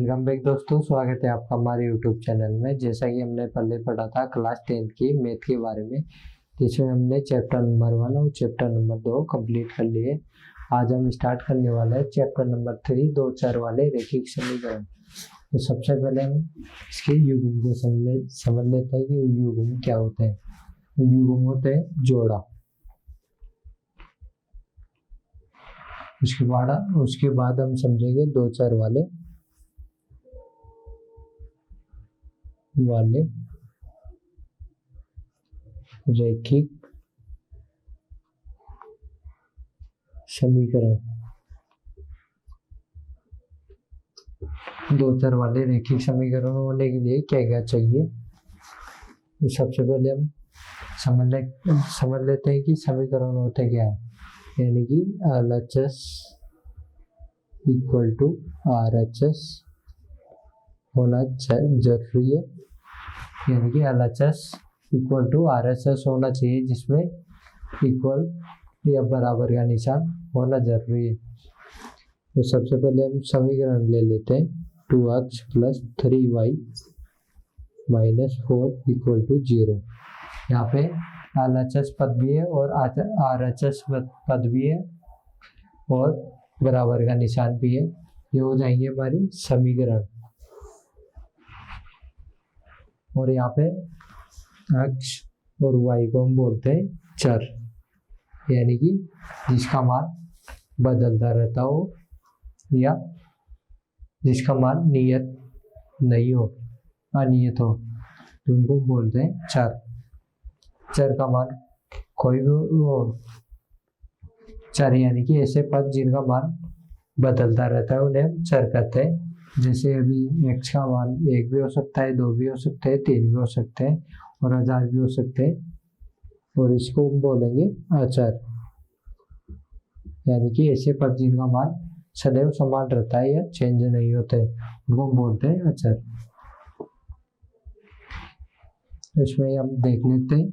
Welcome back दोस्तों, स्वागत है आपका हमारे यूट्यूब चैनल में। जैसा कि हमने पहले पढ़ा था क्लास 10 की मैथ के बारे में, जिसमें हमने चैप्टर नंबर 1 और चैप्टर नंबर 2 कंप्लीट कर लिए। आज हम स्टार्ट करने वाले हैं चैप्टर नंबर 3, दो चर वाले रैखिक समीकरण। तो सबसे पहले हम इसके युग्म को समझ लेते हैं कि युग्म क्या होते हैं। तो युग्म होते हैं जोड़ा। उसके बाद हम समझेंगे दो चर वाले रैखिक समीकरण। दो चर वाले रैखिक समीकरण होने के लिए क्या क्या चाहिए, तो सबसे पहले हम समझ लेते हैं कि समीकरण होते क्या है। यानी कि LHS इक्वल टू RHS होना जरूरी है। यानी कि LHS इक्वल टू RHS होना चाहिए, जिसमें इक्वल या बराबर का निशान होना जरूरी है। तो सबसे पहले हम समीकरण ले लेते हैं 2x plus 3y minus 4 equal to 0। यहाँ पे LHS पद भी है और RHS पद भी है और बराबर का निशान भी है। ये हो जाएंगे हमारी समीकरण। और यहाँ पे x और y को हम बोलते हैं चर, यानी कि जिसका मान बदलता रहता हो या जिसका मान नियत नहीं हो, अनियत हो, तो उनको बोलते हैं चर। चर का मान कोई भी हो, चर यानी कि ऐसे पद जिनका मान बदलता रहता है उन्हें हम चर कहते हैं। जैसे अभी x का मान 1 भी हो सकता है, 2 भी हो सकते हैं, 3 भी हो सकते हैं और 1000 भी हो सकते हैं। और इसको हम बोलेंगे अचर, यानी कि ऐसे पद जिनका मान सदैव समान रहता है या चेंज नहीं होते, उनको बोलते हैं अचर। इसमें हम देख लेते हैं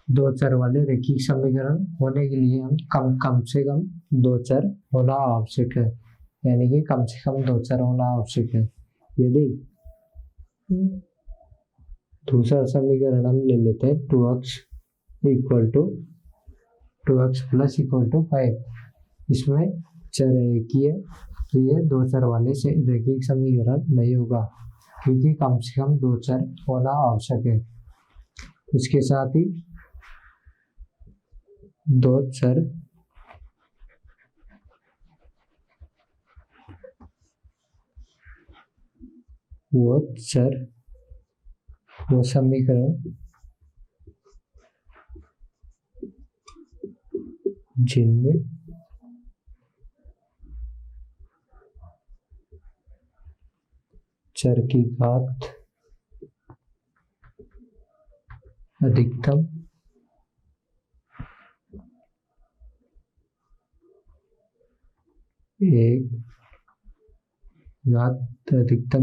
दो चर वाले रैखिक समीकरण होने के लिए हम कम से कम दो चर होना आवश्यक है। यानी कि कम से कम दो चर होना आवश्यक है। यदि दूसरा समीकरण हम ले लेते हैं 2x प्लस इक्वल टू 5। इसमें चर एक ही है, तो ये दो चर वाले से रैखिक समीकरण नहीं होगा, क्योंकि कम से कम दो चर होना आवश्यक है। उसके साथ ही दो चर वो समीकरण जिनमें चर की घात अधिकतम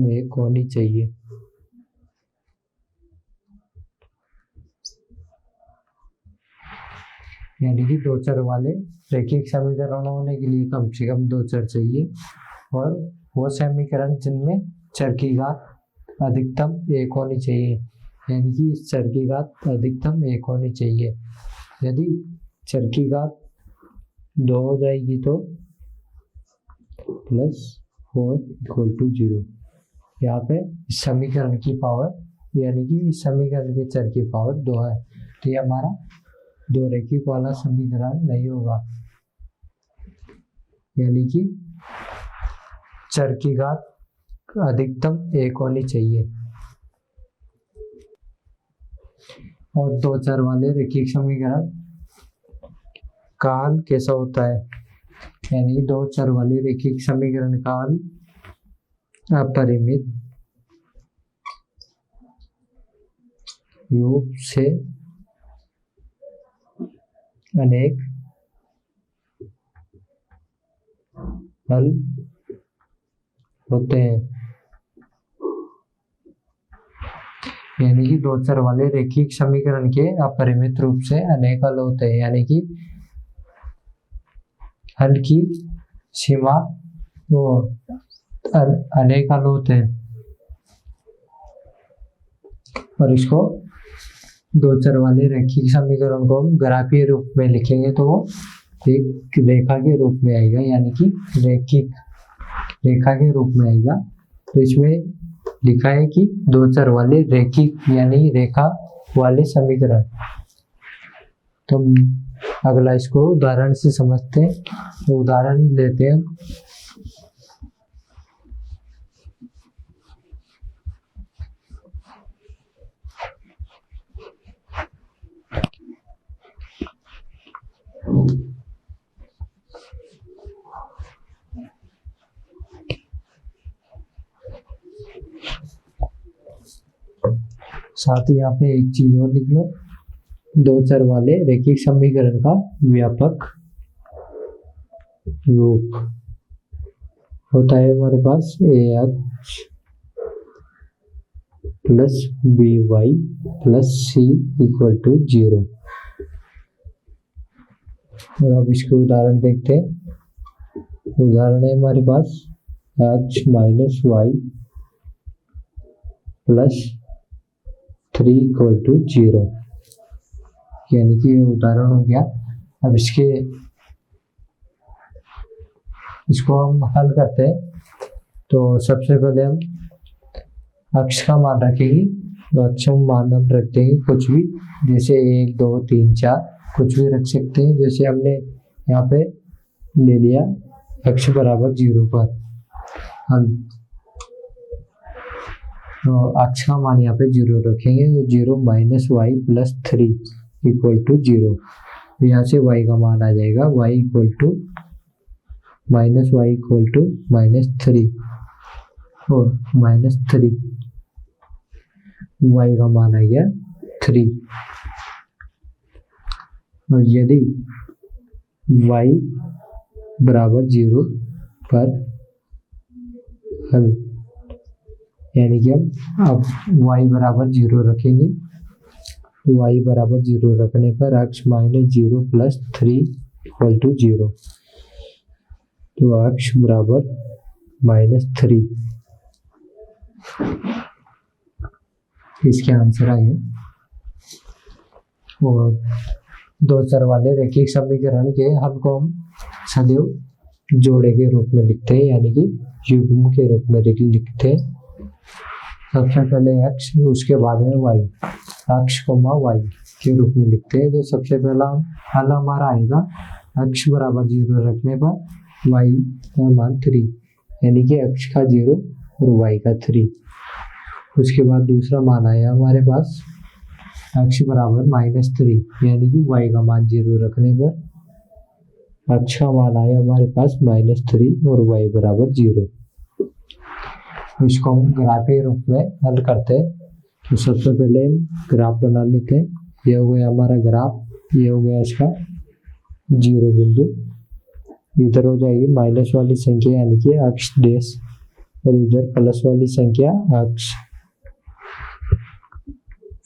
एक होनी चाहिए। यानी कि दो चर वाले रैखिक समीकरण होने के लिए कम से कम दो चर चाहिए, और वो समीकरण जिनमें चर की घात अधिकतम एक होनी चाहिए। यानी कि इस चर की घात अधिकतम एक होनी चाहिए। यदि चर की घात 2 हो जाएगी तो प्लस 4 इक्वल टू 0। यहाँ पे इस समीकरण की पावर, यानी कि इस समीकरण के चर की पावर 2 है, तो ये हमारा दो रैखिक वाला समीकरण नहीं होगा। यानी कि चर की घात अधिकतम एक होनी चाहिए। और दो चर वाले रैखिक समीकरण का हल कैसा होता है। यानी दो चर वाले रैखिक समीकरण का हल अपरिमित योग से अनेक हल होते हैं। यानी कि दो चर वाले रैखिक समीकरण के अपरिमित रूप से अनेक हल होते हैं। यानी कि हल की सीमा वो अनेक हल होते हैं और इसको दो चर वाले रैखिक समीकरण को हम ग्राफीय रूप में लिखेंगे तो वो एक रेखा के रूप में आएगा, यानी कि रैखिक रेखा के रूप में आएगा। तो इसमें लिखा है कि दो चर वाले रैखिक यानी रेखा वाले समीकरण। तो अगला इसको उदाहरण से समझते हैं, तो उदाहरण लेते हैं। साथ ही यहाँ पे एक चीज और लिख लो, दो चर वाले रैखिक समीकरण का व्यापक रूप होता है हमारे पास ax plus by plus c equal to 0। और अब इसके उदाहरण देखते हैं। उदाहरण है हमारे पास x minus y plus 3 equal to 0, यानी कि ये उदाहरण हो गया। अब इसको हम हल करते हैं। तो सबसे पहले हम अक्ष का मान रखेंगे, तो अक्ष का मान हम रख देंगे कुछ भी, जैसे 1 2 3 4 कुछ भी रख सकते हैं। जैसे हमने यहाँ पे ले लिया अक्ष बराबर 0 पर, हम तो अक्ष का मान यहाँ पे 0 रखेंगे, तो 0 minus y plus 3 equal to 0। तो यहाँ से y का मान आ जाएगा y equal to minus y equal to -3 और -3, y का मान आ गया 3। और यदि y बराबर 0 पर हल, यानी कि हम अब y बराबर 0 रखेंगे, y बराबर 0 रखने पर अक्ष -0 प्लस 3 इक्वल टू 0। तो अक्ष बराबर -3, इसके आंसर आए। और दो चर वाले रैखिक समीकरण के हल को हम सदैव जोड़े के रूप में लिखते हैं, यानी कि युग्म के रूप में लिखते हैं। सबसे पहले x, उसके बाद में y, अक्ष कोमा y के रूप में लिखते हैं। तो सबसे पहला हल हमारा आएगा अक्ष बराबर 0 रखने पर y का मान 3, यानी कि अक्ष का 0 और y का 3। उसके बाद दूसरा मान आया हमारे पास अक्ष बराबर -3, यानी कि y का मान 0 रखने पर अक्ष का मान आया हमारे पास -3 और y बराबर 0। इसको हम ग्राफीय रूप में हल करते हैं। तो सबसे पहले ग्राफ बना लेते हैं। ये हो गया हमारा ग्राफ, ये हो गया इसका 0 बिंदु, इधर हो जाएगी माइनस वाली संख्या यानी कि अक्ष डैश, और इधर प्लस वाली संख्या अक्ष,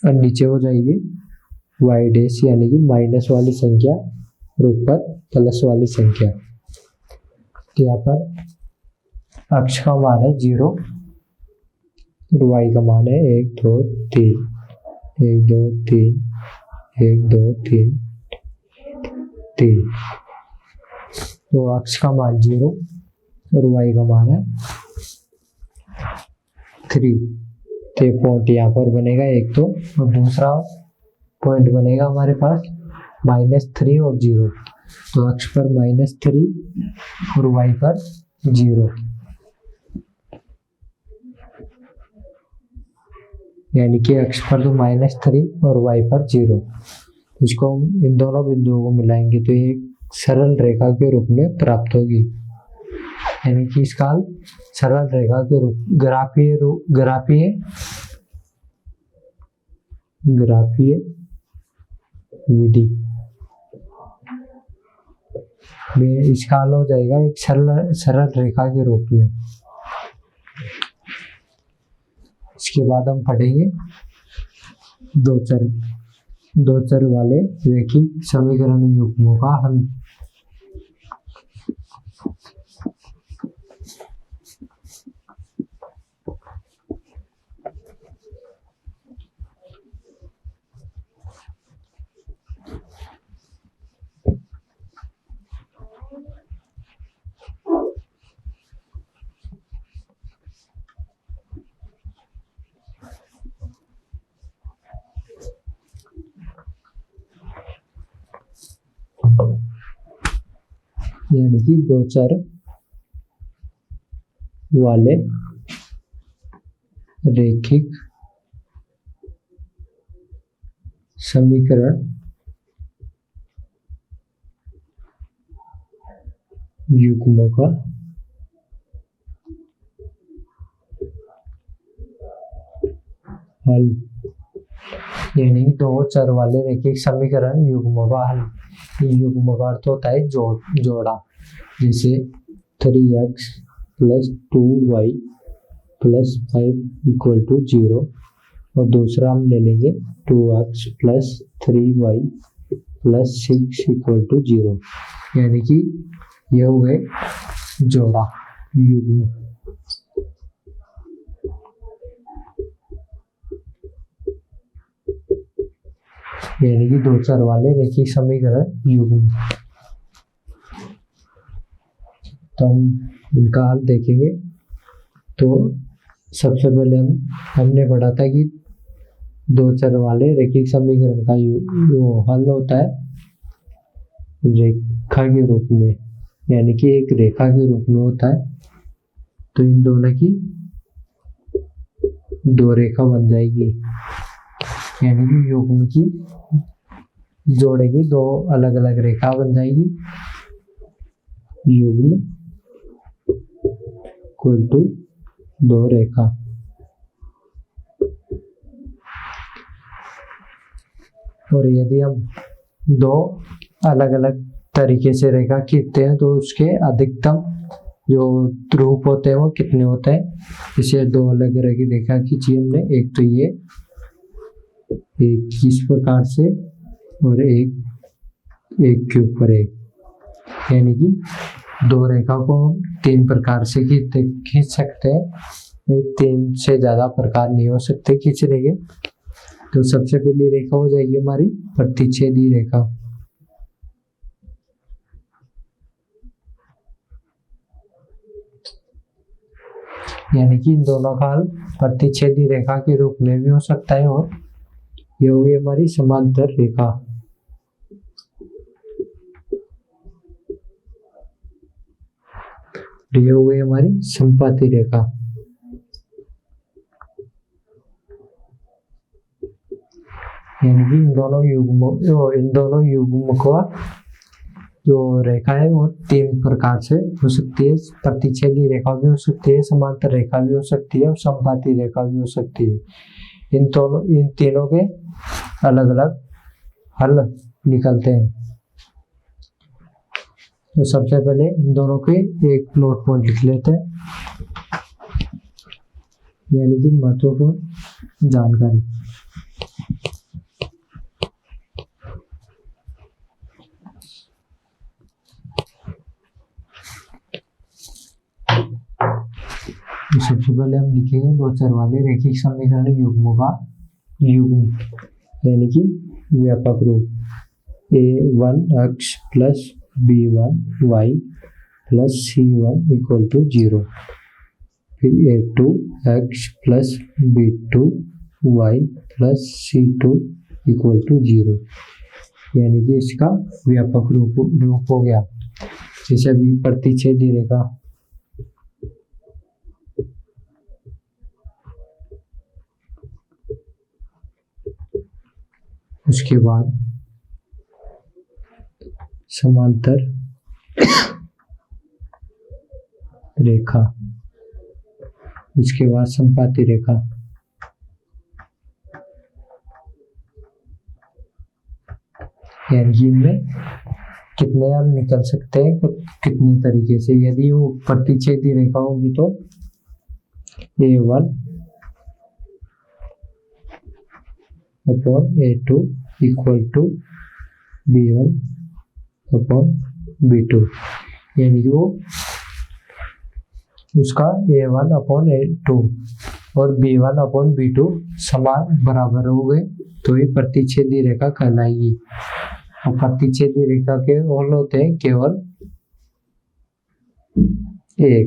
और नीचे हो जाएगी y डैश यानी कि माइनस वाली संख्या और ऊपर प्लस वाली संख्या। तो यहाँ पर अक्ष का मान है 0 और y का मान है 1 2 3 1 2 3 1 2 3 3। तो अक्ष का मान 0 और y का मान है 3। तो पॉइंट यहाँ पर बनेगा एक तो, और दूसरा पॉइंट बनेगा हमारे पास -3 और 0। तो अक्ष पर -3 और y पर 0, यानी कि अक्ष पर तो -3 और y पर 0। इसको हम इन दोनों बिंदुओं को मिलाएंगे तो ये सरल रेखा के रूप में प्राप्त होगी, यानी कि इसका हल सरल रेखा के रूप ग्राफीय विधि में इसका हल हो जाएगा एक सरल रेखा के रूप में। इसके बाद हम पढ़ेंगे दो चर वाले रैखिक समीकरण युग्मों का हल। यानी कि दो चर वाले रैखिक समीकरण युग्मों का हल, यानी दो चर वाले रैखिक समीकरण युग्मों का हल। युग्म का अर्थ होता है जोड़ा। जैसे 3x + 2y + 5 = 0, और दूसरा हम ले लेंगे 2x + 3y + 6 = 0, यानी कि यह हुए जोड़ा युग्म। यानी कि दो चर वाले रैखिक समीकरण युग्म। तो हम इनका हल देखेंगे। तो सबसे पहले हमने पढ़ा था कि दो चर वाले रैखिक समीकरण का हल होता है रेखा के रूप में, यानी कि एक रेखा के रूप में होता है। तो इन दोनों की दो रेखा बन जाएगी, यानी कि युग्म की जोड़ेगी, दो अलग अलग रेखा बन जाएगी। युग्म इक्वल टू दो रेखा। और यदि हम दो अलग अलग तरीके से रेखा खींचते हैं तो उसके अधिकतम जो रूप होते हैं वो कितने होते हैं। जैसे दो अलग तरह की रेखा खींची हमने, एक तो ये एक इस प्रकार से और एक के ऊपर एक, यानी कि दो रेखा को तीन प्रकार से खींच सकते हैं। तीन से ज्यादा प्रकार नहीं हो सकते खींचने के। तो सबसे पहली रेखा हो जाएगी हमारी प्रतिच्छेदी रेखा। यानी कि इन दोनों का हल प्रतिच्छेदी रेखा के रूप में भी हो सकता है, और ये हुई हमारी समांतर रेखा। ये हुई हमारी संपाती रेखा। यानी कि इन दोनों युग्म का जो रेखा है वो तीन प्रकार से हो सकती है। प्रतिच्छेदी रेखा भी हो सकती है, समांतर रेखा भी हो सकती है, और संपाती रेखा भी हो सकती है। इन तीनों के अलग अलग हल निकलते हैं। तो सबसे पहले इन दोनों के एक नोट पॉइंट लिख लेते हैं, यानी कि महत्वपूर्ण जानकारी। तो सबसे पहले हम लिखेंगे दो चर वाले रैखिक समीकरण युग्मों का युग्म, यानी कि व्यापक रूप a1x + b1y + c1 = 0, फिर a2x + b2y + c2 = 0, यानी कि इसका व्यापक रूप हो गया। जैसे अभी प्रतिच्छेदी रेखा, उसके बाद समांतर रेखा, उसके बाद संपाती रेखा। यानी कि इनमें कितने हल निकल सकते हैं, कितने तरीके से। यदि वो प्रतिच्छेदी रेखा होगी तो a1 / a2 = b1 / b2, यानी कि वो उसका a1 / a2 और b1 / b2 समान बराबर हो गए तो ये प्रतिच्छेदी रेखा कहलाएगी। और प्रतिच्छेदी रेखा के हल होते हैं केवल एक,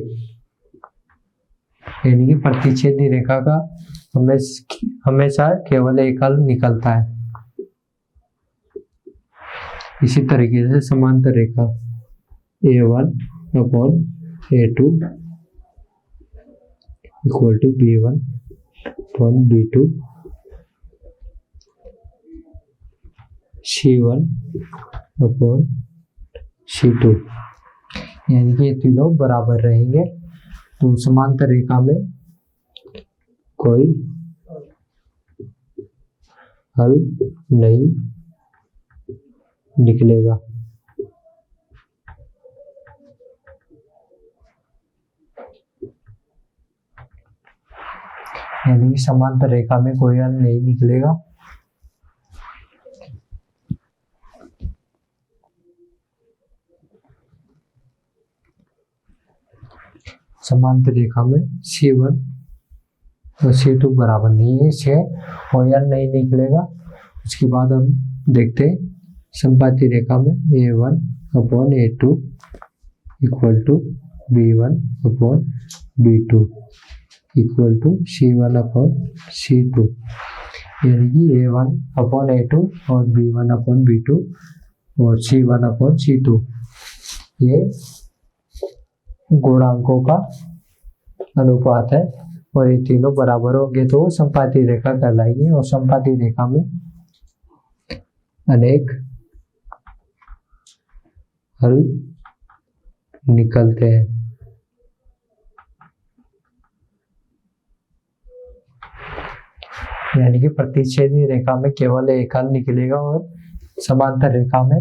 यानी कि प्रतिच्छेदी रेखा का हमेशा केवल एक हल निकलता है। इसी तरीके से समांतर रेखा, A1 upon A2 equal to B1 upon B2 C1 upon C2, यानी कि ये तीनों बराबर रहेंगे। तो समांतर रेखा में कोई हल नहीं निकलेगा। यानी कि समांतर रेखा में कोई हल नहीं निकलेगा। समांतर रेखा में C1 और C2 बराबर नहीं है, इससे कोई हल नहीं निकलेगा। उसके बाद हम देखते हैं समपाती रेखा में A1 upon A2 equal to B1 upon B2 equal to C1 upon C2, यानी कि A1 अपॉन A2 और B1 अपॉन B2 और C1 अपॉन C2 ये गुणांकों का अनुपात है और ये तीनों बराबर होंगे तो समपाती रेखा कहलाएगी। और समपाती रेखा में अनेक हल निकलते हैं। यानी कि प्रतिच्छेदी रेखा में केवल एक हल निकलेगा और समांतर रेखा में